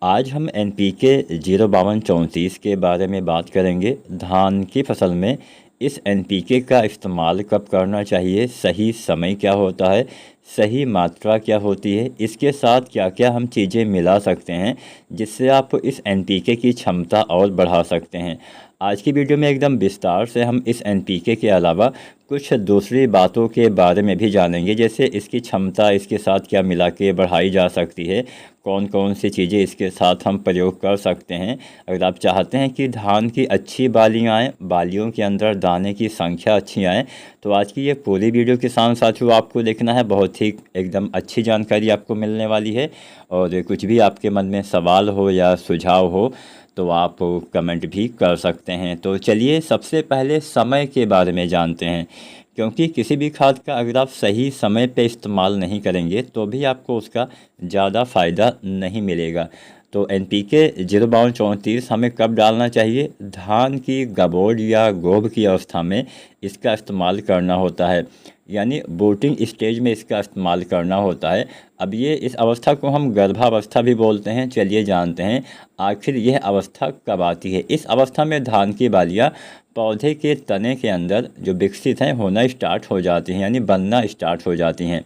आज हम एनपीके 05234 के बारे में बात करेंगे। धान की फसल में इस एनपीके का इस्तेमाल कब करना चाहिए, सही समय क्या होता है, सही मात्रा क्या होती है, इसके साथ क्या क्या हम चीज़ें मिला सकते हैं जिससे आप इस एनपीके की क्षमता और बढ़ा सकते हैं। आज की वीडियो में एकदम विस्तार से हम इस एनपीके के अलावा कुछ दूसरी बातों के बारे में भी जानेंगे, जैसे इसकी क्षमता इसके साथ क्या मिला के बढ़ाई जा सकती है, कौन कौन सी चीज़ें इसके साथ हम प्रयोग कर सकते हैं। अगर आप चाहते हैं कि धान की अच्छी बालियाँ आएँ, बालियों के अंदर दाने की संख्या अच्छी आए, तो आज की ये पूरी वीडियो किसान साथियों आपको देखना है। बहुत ही एकदम अच्छी जानकारी आपको मिलने वाली है। और कुछ भी आपके मन में सवाल हो या सुझाव हो तो आप कमेंट भी कर सकते हैं। तो चलिए सबसे पहले समय के बारे में जानते हैं, क्योंकि किसी भी खाद का अगर आप सही समय पे इस्तेमाल नहीं करेंगे तो भी आपको उसका ज़्यादा फ़ायदा नहीं मिलेगा। तो एनपीके 05234 हमें कब डालना चाहिए? धान की गबोड़ या गोभ की अवस्था में इसका इस्तेमाल करना होता है, यानी बूटिंग स्टेज में इसका इस्तेमाल करना होता है। अब ये इस अवस्था को हम गर्भावस्था भी बोलते हैं। चलिए जानते हैं आखिर यह अवस्था कब आती है। इस अवस्था में धान की बालियाँ पौधे के तने के अंदर जो विकसित हैं होना स्टार्ट हो जाती हैं, यानी बनना स्टार्ट हो जाती हैं।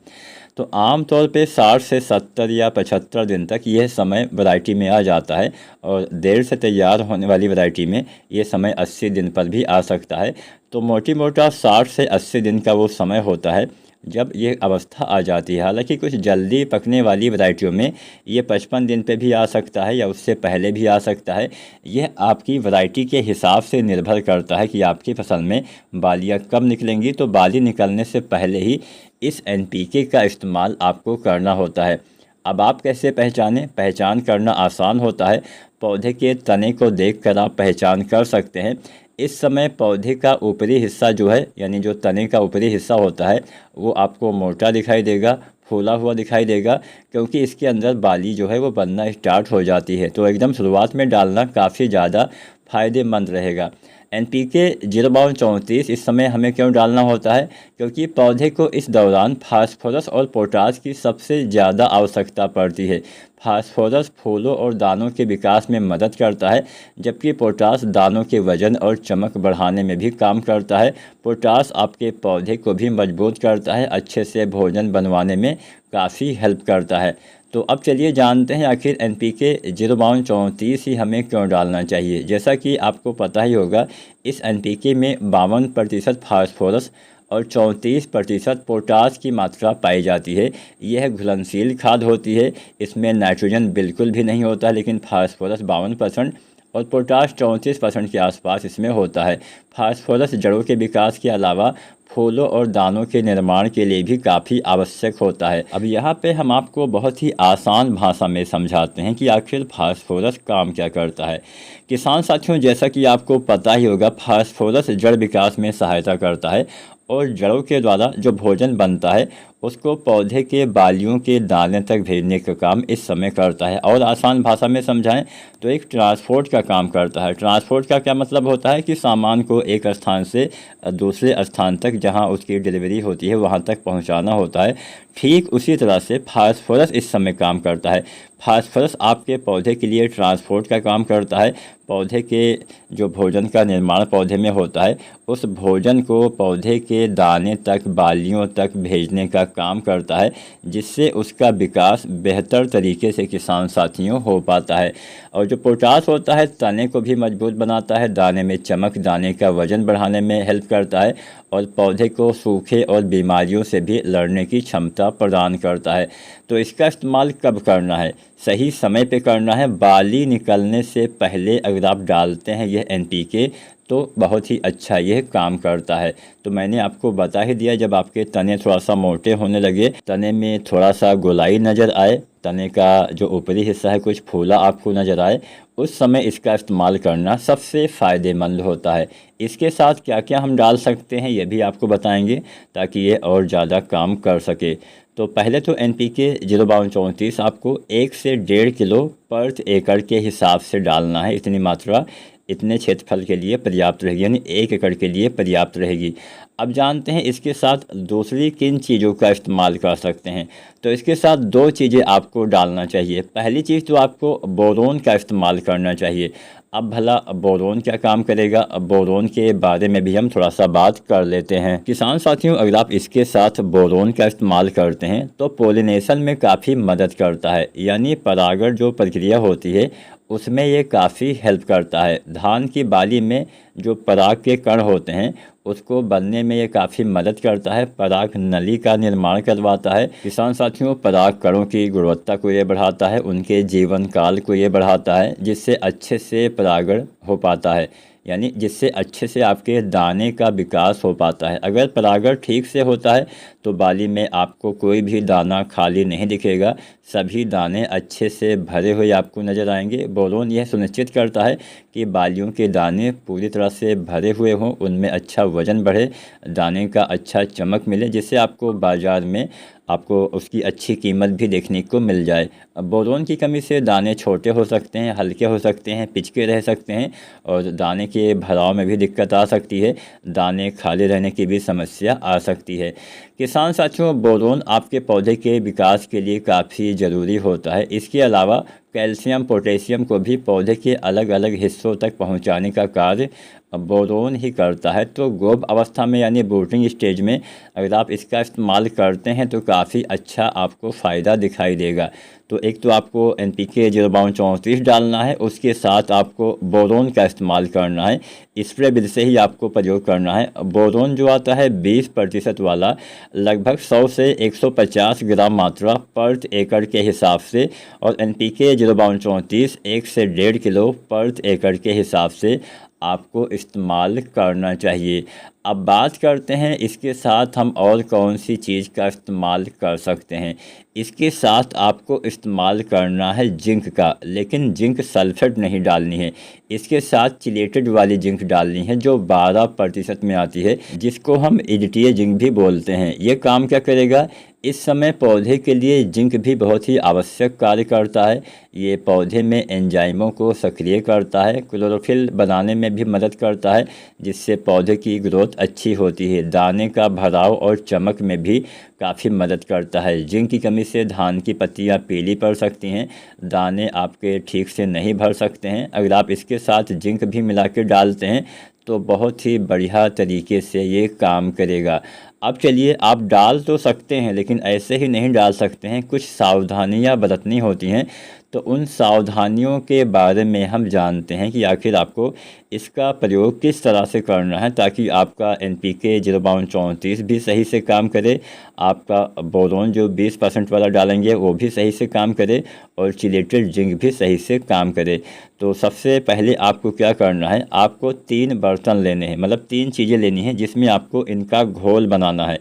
तो आमतौर पे 60 से 70 या 75 दिन तक यह समय वैरायटी में आ जाता है, और देर से तैयार होने वाली वैरायटी में ये समय 80 दिन पर भी आ सकता है। तो मोटी मोटा 60 से 80 दिन का वो समय होता है जब ये अवस्था आ जाती है। हालांकि कुछ जल्दी पकने वाली वैरायटियों में ये 55 दिन पे भी आ सकता है या उससे पहले भी आ सकता है। यह आपकी वैरायटी के हिसाब से निर्भर करता है कि आपकी फसल में बालियाँ कब निकलेंगी। तो बाली निकलने से पहले ही इस एनपीके का इस्तेमाल आपको करना होता है। अब आप कैसे पहचानें? पहचान करना आसान होता है। पौधे के तने को देखकर आप पहचान कर सकते हैं। इस समय पौधे का ऊपरी हिस्सा जो है, यानी जो तने का ऊपरी हिस्सा होता है, वो आपको मोटा दिखाई देगा, फूला हुआ दिखाई देगा, क्योंकि इसके अंदर बाली जो है वो बनना स्टार्ट हो जाती है। तो एकदम शुरुआत में डालना काफ़ी ज़्यादा फ़ायदेमंद रहेगा। एनपीके 05234 इस समय हमें क्यों डालना होता है? क्योंकि पौधे को इस दौरान फास्फोरस और पोटास की सबसे ज़्यादा आवश्यकता पड़ती है। फास्फोरस फूलों और दानों के विकास में मदद करता है, जबकि पोटास दानों के वजन और चमक बढ़ाने में भी काम करता है। पोटास आपके पौधे को भी मजबूत करता है, अच्छे से भोजन बनवाने में काफ़ी हेल्प करता है। तो अब चलिए जानते हैं आखिर एनपीके 05234 ही हमें क्यों डालना चाहिए। जैसा कि आपको पता ही होगा, इस एनपीके में 52% फास्फोरस और 34% पोटास की मात्रा पाई जाती है। यह घुलनशील खाद होती है। इसमें नाइट्रोजन बिल्कुल भी नहीं होता, लेकिन फास्फोरस 52% और पोटाश 34% के आसपास इसमें होता है। फास्फोरस जड़ों के विकास के अलावा फूलों और दानों के निर्माण के लिए भी काफ़ी आवश्यक होता है। अब यहाँ पे हम आपको बहुत ही आसान भाषा में समझाते हैं कि आखिर फास्फोरस काम क्या करता है। किसान साथियों, जैसा कि आपको पता ही होगा, फास्फोरस जड़ विकास में सहायता करता है, और जड़ों के द्वारा जो भोजन बनता है उसको पौधे के बालियों के दाने तक भेजने का काम इस समय करता है। और आसान भाषा में समझाएं तो एक ट्रांसपोर्ट का काम करता है। ट्रांसपोर्ट का क्या मतलब होता है कि सामान को एक स्थान से दूसरे स्थान तक, जहां उसकी डिलीवरी होती है, वहां तक पहुंचाना होता है। ठीक उसी तरह से फास्फोरस इस समय काम करता है। फास्फोरस आपके पौधे के लिए ट्रांसपोर्ट का काम करता है। पौधे के जो भोजन का निर्माण पौधे में होता है, उस भोजन को पौधे के दाने तक, बालियों तक भेजने का काम करता है, जिससे उसका विकास बेहतर तरीके से किसान साथियों हो पाता है। और जो पोटास होता है, तने को भी मजबूत बनाता है, दाने में चमक, दाने का वजन बढ़ाने में हेल्प करता है, और पौधे को सूखे और बीमारियों से भी लड़ने की क्षमता प्रदान करता है। तो इसका इस्तेमाल कब करना है? सही समय पे करना है। बाली निकलने से पहले अगर आप डालते हैं यह एनपीके, तो बहुत ही अच्छा यह काम करता है। तो मैंने आपको बता ही दिया, जब आपके तने थोड़ा सा मोटे होने लगे, तने में थोड़ा सा गोलाई नज़र आए, तने का जो ऊपरी हिस्सा है कुछ फूला आपको नज़र आए, उस समय इसका इस्तेमाल करना सबसे फ़ायदेमंद होता है। इसके साथ क्या क्या हम डाल सकते हैं ये भी आपको बताएंगे, ताकि ये और ज़्यादा काम कर सके। तो पहले तो एनपीके 05234 आपको 1 से 1.5 किलो पर एकड़ के हिसाब से डालना है। इतनी मात्रा इतने क्षेत्रफल के लिए पर्याप्त रहेगी, यानी 1 एकड़ के लिए पर्याप्त रहेगी। अब जानते हैं इसके साथ दूसरी किन चीज़ों का इस्तेमाल कर सकते हैं। तो इसके साथ दो चीज़ें आपको डालना चाहिए। पहली चीज़ तो आपको बोरोन का इस्तेमाल करना चाहिए। अब भला बोरोन क्या काम करेगा, अब बोरोन के बारे में भी हम थोड़ा सा बात कर लेते हैं। किसान साथियों, अगर आप इसके साथ बोरोन का इस्तेमाल करते हैं तो पोलिनेशन में काफ़ी मदद करता है, यानी परागण जो प्रक्रिया होती है उसमें ये काफ़ी हेल्प करता है। धान की बाली में जो पराग के कण होते हैं उसको बनने में ये काफ़ी मदद करता है, पराग नली का निर्माण करवाता है। किसान साथियों, पराग कणों की गुणवत्ता को ये बढ़ाता है, उनके जीवन काल को ये बढ़ाता है, जिससे अच्छे से परागण हो पाता है, यानी जिससे अच्छे से आपके दाने का विकास हो पाता है। अगर परागण ठीक से होता है तो बाली में आपको कोई भी दाना खाली नहीं दिखेगा, सभी दाने अच्छे से भरे हुए आपको नज़र आएंगे। बोरोन यह सुनिश्चित करता है कि बालियों के दाने पूरी तरह से भरे हुए हों, उनमें अच्छा वजन बढ़े, दाने का अच्छा चमक मिले, जिससे आपको बाज़ार में आपको उसकी अच्छी कीमत भी देखने को मिल जाए। अब बोरोन की कमी से दाने छोटे हो सकते हैं, हल्के हो सकते हैं, पिचके रह सकते हैं और दाने के भराव में भी दिक्कत आ सकती है, दाने खाली रहने की भी समस्या आ सकती है। किसान साथियों, बोरोन आपके पौधे के विकास के लिए काफ़ी ज़रूरी होता है। इसके अलावा कैल्शियम, पोटेशियम को भी पौधे के अलग अलग हिस्सों तक पहुंचाने का कार्य बोरोन ही करता है। तो गोब अवस्था में यानी बूटिंग स्टेज में अगर आप इसका इस्तेमाल करते हैं तो काफ़ी अच्छा आपको फ़ायदा दिखाई देगा। तो एक तो आपको NPK 05234 डालना है, उसके साथ आपको बोरोन का इस्तेमाल करना है, स्प्रे विधि से ही आपको प्रयोग करना है। बोरोन जो आता है 20% वाला, लगभग 100 से 150 ग्राम मात्रा पर एकड़ के हिसाब से, और NPK 05234 1 से 1.5 किलो पर एकड़ के हिसाब से आपको इस्तेमाल करना चाहिए। अब बात करते हैं इसके साथ हम और कौन सी चीज़ का इस्तेमाल कर सकते हैं। इसके साथ आपको इस्तेमाल करना है जिंक का, लेकिन जिंक सल्फेट नहीं डालनी है। इसके साथ चिलेटेड वाली जिंक डालनी है जो 12% में आती है, जिसको हम EDTA जिंक भी बोलते हैं। ये काम क्या करेगा, इस समय पौधे के लिए जिंक भी बहुत ही आवश्यक कार्य करता है। ये पौधे में एंजाइमों को सक्रिय करता है, क्लोरोफिल बनाने में भी मदद करता है, जिससे पौधे की ग्रोथ अच्छी होती है, दाने का भराव और चमक में भी काफ़ी मदद करता है। जिंक की कमी से धान की पत्तियां पीली पड़ सकती हैं, दाने आपके ठीक से नहीं भर सकते हैं। अगर आप इसके साथ जिंक भी मिला के डालते हैं तो बहुत ही बढ़िया तरीके से ये काम करेगा। अब चलिए, आप डाल तो सकते हैं लेकिन ऐसे ही नहीं डाल सकते हैं, कुछ सावधानियां बरतनी होती हैं। तो उन सावधानियों के बारे में हम जानते हैं कि आखिर आपको इसका प्रयोग किस तरह से करना है ताकि आपका NPK 05234 भी सही से काम करे, आपका बोरोन जो 20% वाला डालेंगे वो भी सही से काम करे, और चिलेटेड जिंक भी सही से काम करे। तो सबसे पहले आपको क्या करना है, आपको 3 बर्तन लेने हैं, मतलब 3 चीज़ें लेनी हैं जिसमें आपको इनका घोल बनाना है।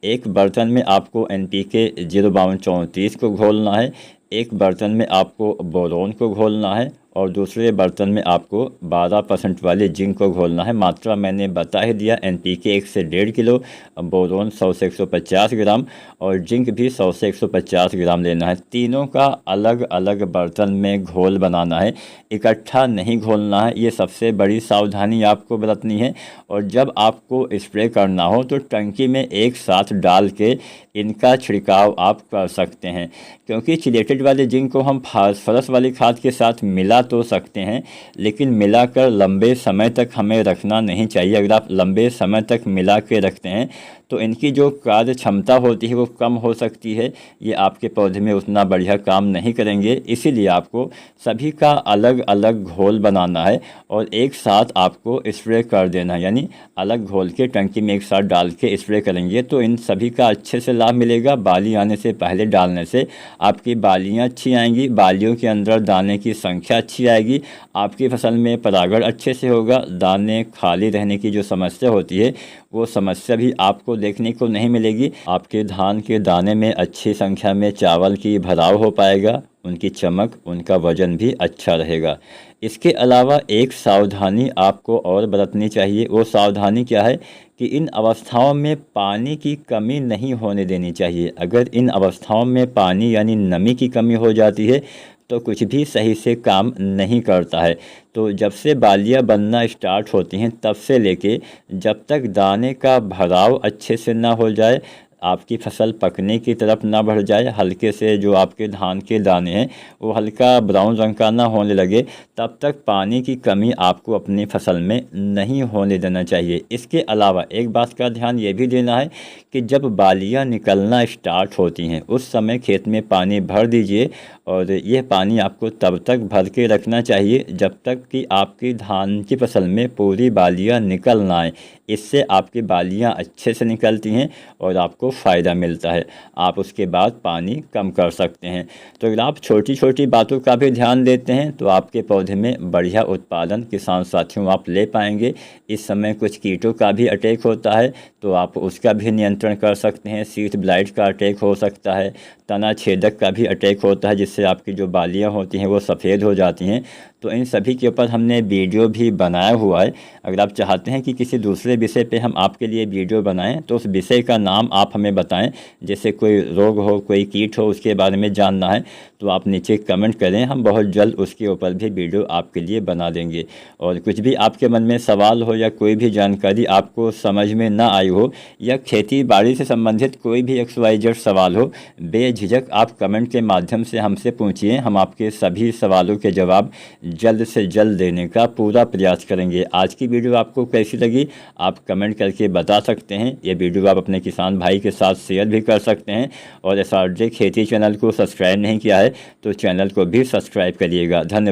एक बर्तन में आपको NPK 05234 को घोलना है, एक बर्तन में आपको बोरोन को घोलना है, और दूसरे बर्तन में आपको 12% वाले जिंक को घोलना है। मात्रा मैंने बता ही दिया, NPK 1 से 1.5 किलो, बोरोन 100 से 150 ग्राम और जिंक भी 100 से 150 ग्राम लेना है। तीनों का अलग अलग बर्तन में घोल बनाना है, इकट्ठा नहीं घोलना है। ये सबसे बड़ी सावधानी आपको बरतनी है। और जब आपको स्प्रे करना हो तो टंकी में एक साथ डाल के इनका छिड़काव आप कर सकते हैं, क्योंकि चिलेटेड वाले जिंक को हम फास्फोरस वाली खाद के साथ मिला तो सकते हैं, लेकिन मिलाकर लंबे समय तक हमें रखना नहीं चाहिए। अगर आप लंबे समय तक मिला के रखते हैं तो इनकी जो कार्य क्षमता होती है वो कम हो सकती है, ये आपके पौधे में उतना बढ़िया काम नहीं करेंगे। इसीलिए आपको सभी का अलग अलग घोल बनाना है और एक साथ आपको स्प्रे कर देना है, यानी अलग घोल के टंकी में एक साथ डाल के स्प्रे करेंगे तो इन सभी का अच्छे से लाभ मिलेगा। बाली आने से पहले डालने से आपकी बालियाँ अच्छी आएंगी, बालियों के अंदर दाने की संख्या अच्छी आएगी, आपकी फसल में परागण अच्छे से होगा, दाने खाली रहने की जो समस्या होती है वो समस्या भी आपको देखने को नहीं मिलेगी। आपके धान के दाने में अच्छी संख्या में चावल की भराव हो पाएगा, उनकी चमक, उनका वजन भी अच्छा रहेगा। इसके अलावा एक सावधानी आपको और बरतनी चाहिए। वो सावधानी क्या है कि इन अवस्थाओं में पानी की कमी नहीं होने देनी चाहिए। अगर इन अवस्थाओं में पानी यानी नमी की कमी हो जाती है तो कुछ भी सही से काम नहीं करता है। तो जब से बालियाँ बनना स्टार्ट होती हैं तब से लेके जब तक दाने का भराव अच्छे से ना हो जाए, आपकी फसल पकने की तरफ ना बढ़ जाए, हल्के से जो आपके धान के दाने हैं वो हल्का ब्राउन रंग का ना होने लगे, तब तक पानी की कमी आपको अपनी फसल में नहीं होने देना चाहिए। इसके अलावा एक बात का ध्यान ये भी देना है कि जब बालियाँ निकलना स्टार्ट होती हैं उस समय खेत में पानी भर दीजिए, और यह पानी आपको तब तक भर के रखना चाहिए जब तक कि आपकी धान की फसल में पूरी बालियाँ निकल ना आए। इससे आपकी बालियाँ अच्छे से निकलती हैं और आपको फ़ायदा मिलता है। आप उसके बाद पानी कम कर सकते हैं। तो अगर आप छोटी छोटी बातों का भी ध्यान देते हैं तो आपके पौधे में बढ़िया उत्पादन किसान साथियों आप ले पाएंगे। इस समय कुछ कीटों का भी अटैक होता है तो आप उसका भी नियंत्रण कर सकते हैं। सीड ब्लाइट का अटैक हो सकता है, तना छेदक का भी अटैक होता है जिससे आपकी जो बालियाँ होती हैं वो सफ़ेद हो जाती हैं। तो इन सभी के ऊपर हमने वीडियो भी बनाया हुआ है। अगर आप चाहते हैं कि किसी दूसरे विषय पे हम आपके लिए वीडियो बनाएं तो उस विषय का नाम आप हमें बताएं। जैसे कोई रोग हो, कोई कीट हो, उसके बारे में जानना है तो आप नीचे कमेंट करें, हम बहुत जल्द उसके ऊपर भी वीडियो आपके लिए बना देंगे। और कुछ भी आपके मन में सवाल हो या कोई भी जानकारी आपको समझ में ना आई हो या खेती बाड़ी से संबंधित कोई भी XYZ सवाल हो, बेझिझक आप कमेंट के माध्यम से हमसे पूछिए। हम आपके सभी सवालों के जवाब जल्द से जल्द देने का पूरा प्रयास करेंगे। आज की वीडियो आपको कैसी लगी आप कमेंट करके बता सकते हैं। ये वीडियो आप अपने किसान भाई के साथ शेयर भी कर सकते हैं। और SRJ खेती चैनल को सब्सक्राइब नहीं किया है तो चैनल को भी सब्सक्राइब करिएगा। धन्यवाद।